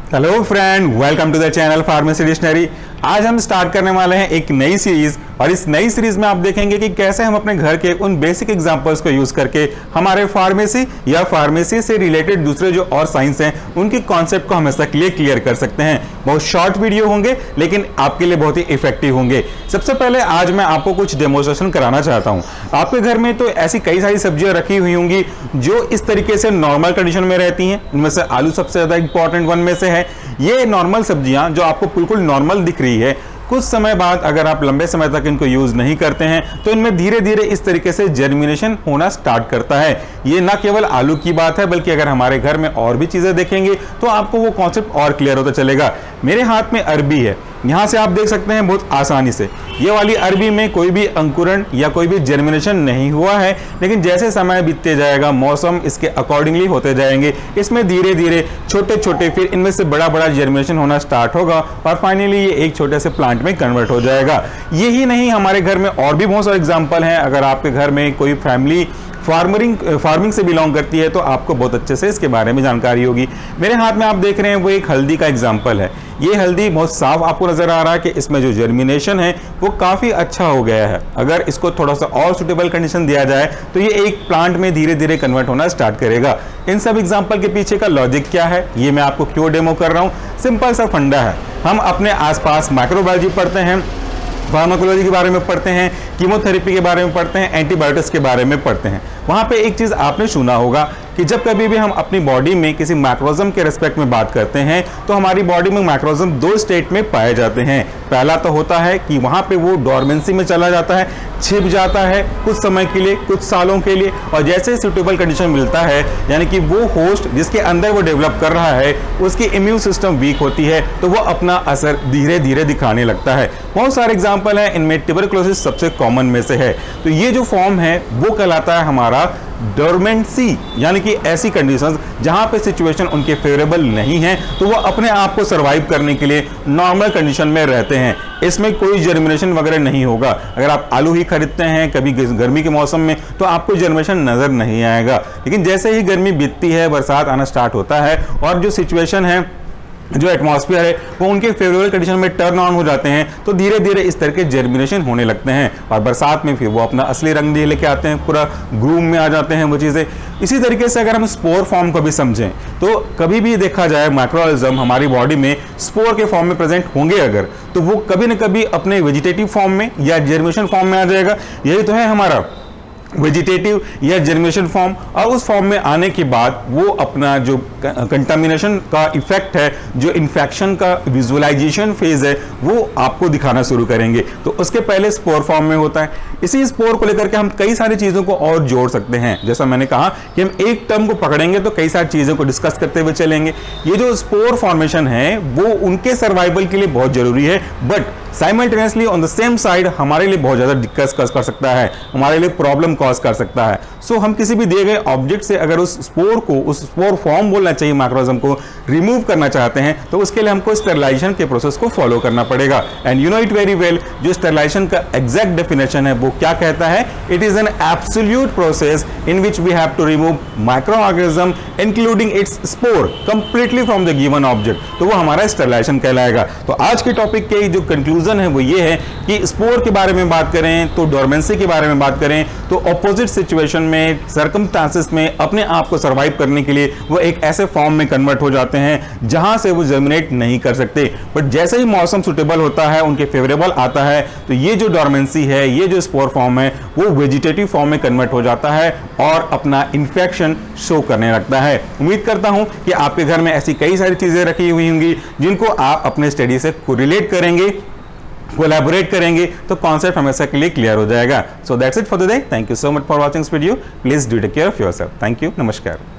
Hello friend, welcome to the channel pharmacy dictionary. आज हम start करने वाले हैं एक नई सीरीज और इस नई सीरीज में आप देखेंगे कि कैसे हम अपने घर के उन बेसिक एग्जांपल्स को यूज करके हमारे फार्मेसी या फार्मेसी से रिलेटेड दूसरे जो और साइंस हैं उनकी कॉन्सेप्ट को हमेशा क्लियर कर सकते हैं। बहुत शॉर्ट वीडियो होंगे लेकिन आपके लिए बहुत ही इफेक्टिव होंगे। सबसे पहले आज मैं आपको कुछ डेमोन्स्ट्रेशन कराना चाहता हूँ। आपके घर में तो ऐसी कई सारी सब्जियां रखी हुई होंगी जो इस तरीके से नॉर्मल कंडीशन में रहती हैं। इनमें से आलू सबसे ज्यादा इंपॉर्टेंट वन में से है। ये नॉर्मल सब्जियां जो आपको बिल्कुल नॉर्मल दिख रही है, कुछ समय बाद अगर आप लंबे समय तक इनको यूज नहीं करते हैं तो इनमें धीरे धीरे इस तरीके से जर्मिनेशन होना स्टार्ट करता है। ये ना केवल आलू की बात है बल्कि अगर हमारे घर में और भी चीजें देखेंगे तो आपको वो कॉन्सेप्ट और क्लियर होता चलेगा। मेरे हाथ में अरबी है, यहां से आप देख सकते हैं बहुत आसानी से ये वाली अरबी में कोई भी अंकुरण या कोई भी जर्मिनेशन नहीं हुआ है, लेकिन जैसे समय बीतते जाएगा मौसम इसके अकॉर्डिंगली होते जाएंगे। इसमें धीरे धीरे छोटे छोटे फिर इनमें से बड़ा बड़ा जर्मिनेशन होना स्टार्ट होगा और फाइनली ये एक छोटे से प्लांट में कन्वर्ट हो जाएगा। यही नहीं, हमारे घर में और भी बहुत सारे एग्जाम्पल हैं। अगर आपके घर में कोई फैमिली फार्मिंग से बिलोंग करती है तो आपको बहुत अच्छे से इसके बारे में जानकारी होगी। मेरे हाथ में आप देख रहे हैं वो एक हल्दी का एग्जाम्पल है। ये हल्दी बहुत साफ आपको नजर आ रहा है कि इसमें जो जर्मिनेशन है वो काफी अच्छा हो गया है। अगर इसको थोड़ा सा और सुटेबल कंडीशन दिया जाए तो ये एक प्लांट में धीरे धीरे कन्वर्ट होना स्टार्ट करेगा। इन सब एग्जाम्पल के पीछे का लॉजिक क्या है ये मैं आपको क्यों डेमो कर रहा हूँ। सिंपल सा फंडा है। हम अपने आसपास माइक्रोबायोलॉजी पढ़ते हैं, फार्माकोलॉजी के बारे में पढ़ते हैं, कीमोथेरेपी के बारे में पढ़ते हैं, एंटीबायोटिक्स के बारे में पढ़ते हैं। वहां पे एक चीज आपने सुना होगा कि जब कभी भी हम अपनी बॉडी में किसी मैक्रोजम के रिस्पेक्ट में बात करते हैं तो हमारी बॉडी में मैक्रोजम दो स्टेट में पाए जाते हैं। पहला तो होता है कि वहां पे वो डोरमेंसी में चला जाता है, छिप जाता है कुछ समय के लिए, कुछ सालों के लिए, और जैसे सुटेबल कंडीशन मिलता है यानी कि वो होस्ट जिसके अंदर वो डेवलप कर रहा है उसकी इम्यून सिस्टम वीक होती है तो वो अपना असर धीरे धीरे दिखाने लगता है। बहुत सारे एग्जाम्पल हैं, इनमें ट्यूबरकुलोसिस सबसे कॉमन में से है। तो ये जो फॉर्म है वो कहलाता है हमारा डोरमेंसी, यानी कि ऐसी कंडीशंस जहां पे सिचुएशन उनके फेवरेबल नहीं है तो वो अपने आप को सरवाइव करने के लिए नॉर्मल कंडीशन में रहते हैं। इसमें कोई जर्मिनेशन वगैरह नहीं होगा। अगर आप आलू ही खरीदते हैं कभी गर्मी के मौसम में तो आपको जर्मिनेशन नजर नहीं आएगा, लेकिन जैसे ही गर्मी बीतती है, बरसात आना स्टार्ट होता है और जो सिचुएशन है, जो एटमॉस्फेयर है वो उनके फेवरेबल कंडीशन में टर्न ऑन हो जाते हैं तो धीरे धीरे इस तरह के जर्मिनेशन होने लगते हैं और बरसात में फिर वो अपना असली रंग लेके आते हैं, पूरा ग्रूम में आ जाते हैं वो चीज़ें। इसी तरीके से अगर हम स्पोर फॉर्म को भी समझें तो कभी भी देखा जाए माइक्रोऑर्गेनिज्म हमारी बॉडी में स्पोर के फॉर्म में प्रेजेंट होंगे अगर, तो वो कभी न कभी अपने वेजिटेटिव फॉर्म में या जर्मिनेशन फॉर्म में आ जाएगा। यही तो है हमारा वेजिटेटिव या जर्मिनेशन फॉर्म, और उस फॉर्म में आने के बाद वो अपना जो कंटामिनेशन का इफेक्ट है, जो इन्फेक्शन का विजुअलाइजेशन फेज है, वो आपको दिखाना शुरू करेंगे। तो उसके पहले स्पोर फॉर्म में होता है। इसी स्पोर को लेकर के हम कई सारी चीज़ों को और जोड़ सकते हैं। जैसा मैंने कहा कि हम एक टर्म को पकड़ेंगे तो कई सारी चीज़ों को डिस्कस करते हुए चलेंगे। ये जो स्पोर फॉर्मेशन है वो उनके सर्वाइवल के लिए बहुत जरूरी है, but simultaneously on the same side हमारे लिए बहुत ज़्यादा दिक्कत कर सकता है, हमारे लिए प्रॉब्लम कॉज कर सकता है। सो हम किसी भी दिए गए ऑब्जेक्ट से अगर उस स्पोर को, उस स्पोर फॉर्म बोलना चाहिए माइक्रोऑर्गेनिज्म को, रिमूव करना चाहते हैं तो उसके लिए हमको स्टेरिलाइजेशन के प्रोसेस को फॉलो करना पड़ेगा। And you know it very well, जो स्टेरिलाइजेशन का एग्जैक्ट डेफिनेशन है वो क्या कहता है? It is an absolute process in which we have to remove microorganism including its spore completely from the given object. तो वो हमारा स्टेरिलाइजेशन कहलाएगा। तो आज के टॉपिक के जो कंक्लूजन है वो ये है कि स्पोर के बारे में बात करें तो डोरमेंसी के बारे में बात करें तो ऑपोजिट सिचुएशन में, सर्कमस्टांसेस में अपने आप को सर्वाइव करने के लिए वो एक ऐसे फॉर्म में कन्वर्ट हो जाते हैं जहां से वो जर्मिनेट नहीं कर सकते। बट जैसे ही मौसम सुटेबल होता है, उनके फेवरेबल आता है, तो ये जो डोरमेंसी है, ये जो स्पोर फॉर्म है वो वेजिटेटिव फॉर्म में कन्वर्ट हो जाता है और अपना इन्फेक्शन शो करने लगता है। उम्मीद करता हूं कि आपके घर में ऐसी कई सारी चीजें रखी हुई होंगी जिनको आप अपने स्टडी से कोरिलेट करेंगे, कोलैबोरेट करेंगे तो कॉन्सेप्ट हमेशा के लिए क्लियर हो जाएगा। So that's it for the day. Thank you so much for watching this video. Please do take care of yourself. Thank you. नमस्कार।